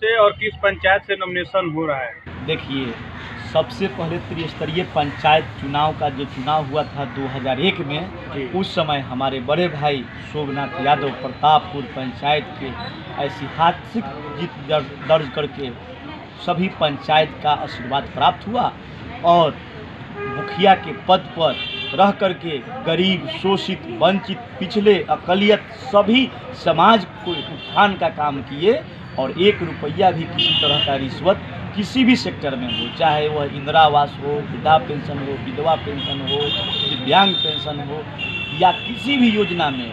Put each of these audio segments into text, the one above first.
से और किस पंचायत से नॉमिनेशन हो रहा है? देखिए, सबसे पहले त्रिस्तरीय पंचायत चुनाव का जो चुनाव हुआ था 2001 में, उस समय हमारे बड़े भाई शोभनाथ यादव प्रतापपुर पंचायत के ऐतिहासिक जीत दर्ज करके सभी पंचायत का आशीर्वाद प्राप्त हुआ और मुखिया के पद पर रह करके गरीब, शोषित, वंचित, पिछले, अकलियत सभी समाज को उत्थान का काम किए और 1 रुपया भी किसी तरह का रिश्वत किसी भी सेक्टर में हो, चाहे वह इंदिरा आवास हो, वृद्धा पेंशन हो, विधवा पेंशन हो, दिव्यांग पेंशन हो या किसी भी योजना में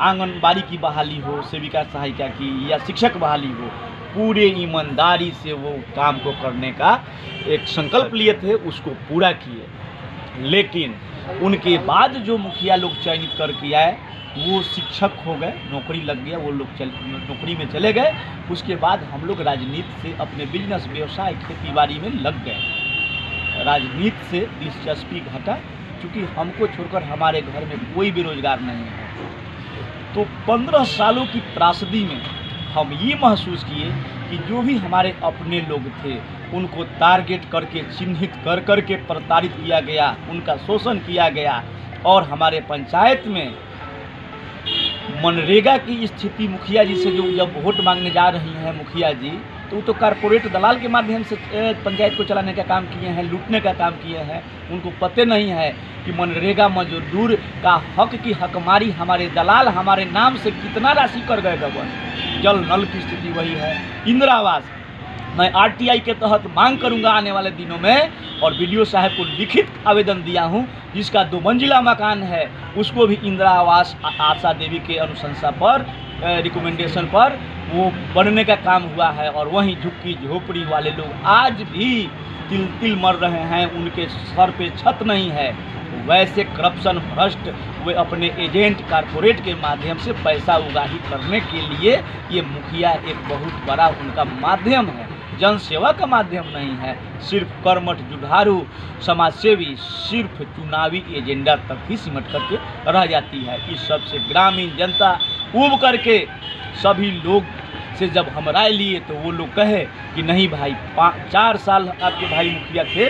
आंगनबाड़ी की बहाली हो, सेविका सहायिका की या शिक्षक बहाली हो, पूरे ईमानदारी से वो काम को करने का एक संकल्प लिए थे, उसको पूरा किए। लेकिन उनके बाद जो मुखिया लोग चयनित करके आए वो शिक्षक हो गए, नौकरी लग गया, वो लोग नौकरी में चले गए। उसके बाद हम लोग राजनीति से अपने बिजनेस, व्यवसाय, खेती बाड़ी में लग गए। राजनीति से दिलचस्पी घटा, क्योंकि हमको छोड़कर हमारे घर में कोई बेरोजगार नहीं है। तो 15 सालों की त्रासदी में हम ये महसूस किए कि जो भी हमारे अपने लोग थे उनको टारगेट करके, चिन्हित कर करके प्रताड़ित किया गया, उनका शोषण किया गया। और हमारे पंचायत में मनरेगा की स्थिति, मुखिया जी से जो जब वोट मांगने जा रही हैं मुखिया जी, तो वो तो कारपोरेट दलाल के माध्यम से पंचायत को चलाने का काम किए हैं, लूटने का काम किए हैं। उनको पता नहीं है कि मनरेगा मजदूर का हक की हकमारी हमारे दलाल हमारे नाम से कितना राशि कर गए गबन। जल नल की स्थिति वही है। इंदिरा आवास मैं आरटीआई के तहत मांग करूंगा आने वाले दिनों में, और बीडीओ साहब को लिखित आवेदन दिया हूं, जिसका 2 मंजिला मकान है उसको भी इंदिरा आवास आशा देवी के अनुशंसा पर, रिकमेंडेशन पर वो बनने का काम हुआ है। और वहीं झुग्गी झोपड़ी वाले लोग आज भी तिल तिल मर रहे हैं, उनके सर पे छत नहीं है। वैसे करप्शन, भ्रष्ट, वे अपने एजेंट कारपोरेट के माध्यम से पैसा उगाही करने के लिए ये मुखिया एक बहुत बड़ा उनका माध्यम है, जन सेवा का माध्यम नहीं है। सिर्फ कर्मठ, जुझारू, समाजसेवी सिर्फ चुनावी एजेंडा तक ही सिमट करके रह जाती है। इस सब से ग्रामीण जनता ऊब करके सभी लोग से जब हम राय लिए तो वो लोग कहे कि नहीं भाई, 4 साल आपके भाई मुखिया थे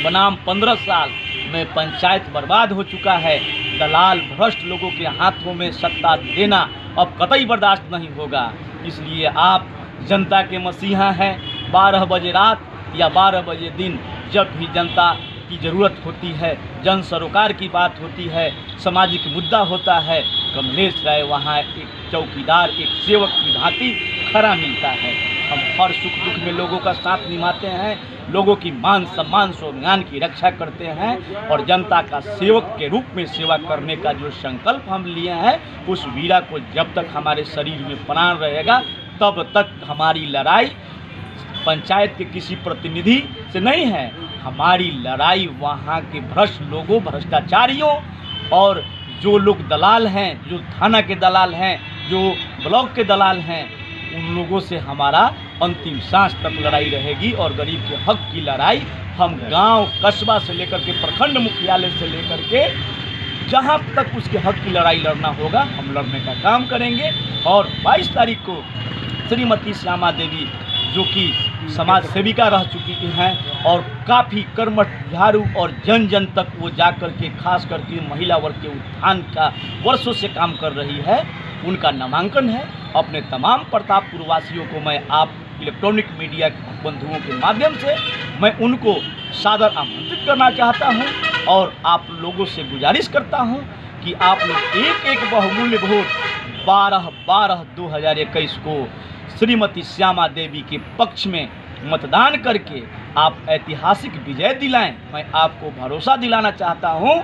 बनाम 15 साल में पंचायत बर्बाद हो चुका है। दलाल, भ्रष्ट लोगों के हाथों में सत्ता देना अब कतई बर्दाश्त नहीं होगा। इसलिए आप जनता के मसीहा हैं। 12 बजे रात या 12 बजे दिन, जब भी जनता की ज़रूरत होती है, जन सरोकार की बात होती है, सामाजिक मुद्दा होता है, कमलेश राय वहाँ एक चौकीदार, एक सेवक की भांति खड़ा मिलता है। हम हर सुख दुख में लोगों का साथ निभाते हैं, लोगों की मान सम्मान, स्वाभिमान की रक्षा करते हैं और जनता का सेवक के रूप में सेवा करने का जो संकल्प हम लिए हैं, उस वीरा को जब तक हमारे शरीर में प्राण रहेगा तब तक हमारी लड़ाई पंचायत के किसी प्रतिनिधि से नहीं है। हमारी लड़ाई वहाँ के भ्रष्ट लोगों, भ्रष्टाचारियों और जो लोग दलाल हैं, जो थाना के दलाल हैं, जो ब्लॉक के दलाल हैं, उन लोगों से हमारा अंतिम सांस तक लड़ाई रहेगी। और गरीब के हक की लड़ाई हम गांव, कस्बा से लेकर के प्रखंड मुख्यालय से लेकर के जहां तक उसके हक की लड़ाई लड़ना होगा, हम लड़ने का काम करेंगे। और 22 तारीख को श्रीमती श्यामा देवी, जो कि समाज सेविका रह चुकी हैं और काफ़ी कर्मठ, झाड़ू और जन जन तक वो जा कर के, खास करके महिला वर्ग के उत्थान का वर्षों से काम कर रही है, उनका नामांकन है। अपने तमाम प्रतापपुर वासियों को मैं, आप इलेक्ट्रॉनिक मीडिया बंधुओं के माध्यम से मैं उनको सादर आमंत्रित करना चाहता हूं और आप लोगों से गुजारिश करता हूं कि आप लोग एक एक बहुमूल्य वोट 12/12/2021 को श्रीमती श्यामा देवी के पक्ष में मतदान करके आप ऐतिहासिक विजय दिलाएं। मैं आपको भरोसा दिलाना चाहता हूं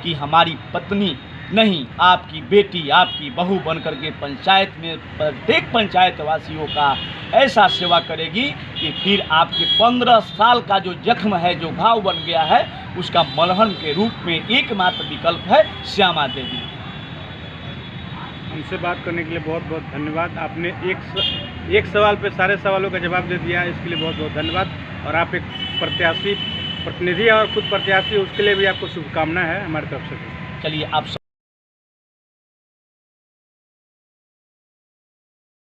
कि हमारी पत्नी नहीं, आपकी बेटी, आपकी बहू बनकर के पंचायत में प्रत्येक पंचायत वासियों का ऐसा सेवा करेगी कि फिर आपके 15 साल का जो जख्म है, जो घाव बन गया है, उसका मलहम के रूप में एकमात्र विकल्प है श्यामा देवी। हमसे बात करने के लिए बहुत बहुत धन्यवाद। आपने एक सवाल पे सारे सवालों का जवाब दे दिया, इसके लिए बहुत बहुत धन्यवाद। और आप एक प्रत्याशी, प्रतिनिधि और खुद प्रत्याशी, उसके लिए भी आपको शुभकामनाएं हैं हमारी तरफ से। चलिए, आप